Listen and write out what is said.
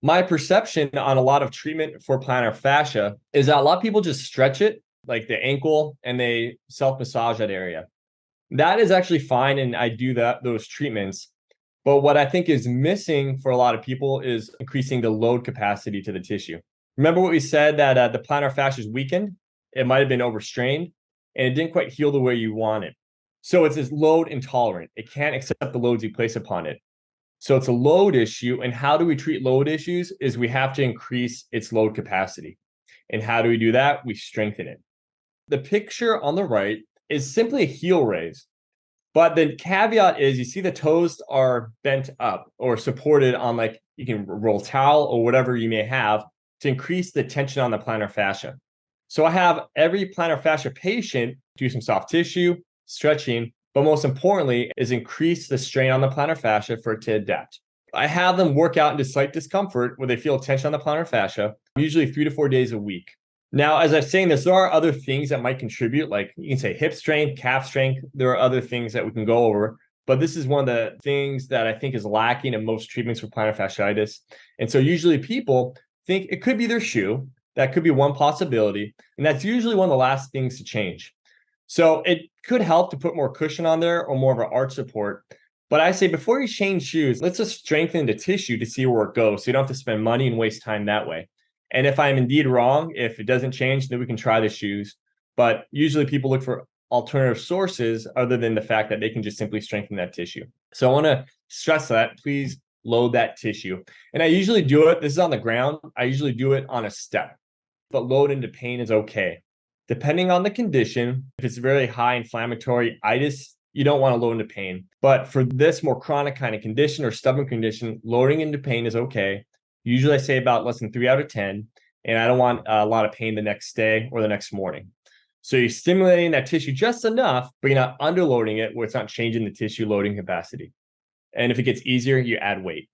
My perception on a lot of treatment for plantar fascia is that a lot of people just stretch it, like the ankle, and they self-massage that area. That is actually fine, and I do those treatments. But what I think is missing for a lot of people is increasing the load capacity to the tissue. Remember what we said that the plantar fascia is weakened? It might have been overstrained, and it didn't quite heal the way you want it. So it's load intolerant. It can't accept the loads you place upon it. So it's a load issue. And how do we treat load issues? Is we have to increase its load capacity. And how do we do that? We strengthen it. The picture on the right is simply a heel raise. But the caveat is you see the toes are bent up or supported on, like, you can roll towel or whatever you may have to increase the tension on the plantar fascia. So I have every plantar fascia patient do some soft tissue, stretching, but most importantly is increase the strain on the plantar fascia for it to adapt. I have them work out into slight discomfort where they feel tension on the plantar fascia, usually 3 to 4 days a week. Now, as I'm saying this, there are other things that might contribute, like you can say hip strength, calf strength. There are other things that we can go over, but this is one of the things that I think is lacking in most treatments for plantar fasciitis. And so usually people think it could be their shoe. That could be one possibility. And that's usually one of the last things to change. So it could help to put more cushion on there or more of an arch support. But I say before you change shoes, let's just strengthen the tissue to see where it goes. So you don't have to spend money and waste time that way. And if I'm indeed wrong, if it doesn't change, then we can try the shoes. But usually people look for alternative sources other than the fact that they can just simply strengthen that tissue. So I want to stress that. Please load that tissue. And I usually do it, this is on the ground, I usually do it on a step. But load into pain is okay. Depending on the condition, if it's very high inflammatory itis, you don't want to load into pain. But for this more chronic kind of condition or stubborn condition, loading into pain is okay. Usually I say about less than 3 out of 10, and I don't want a lot of pain the next day or the next morning. So you're stimulating that tissue just enough, but you're not underloading it where it's not changing the tissue loading capacity. And if it gets easier, you add weight.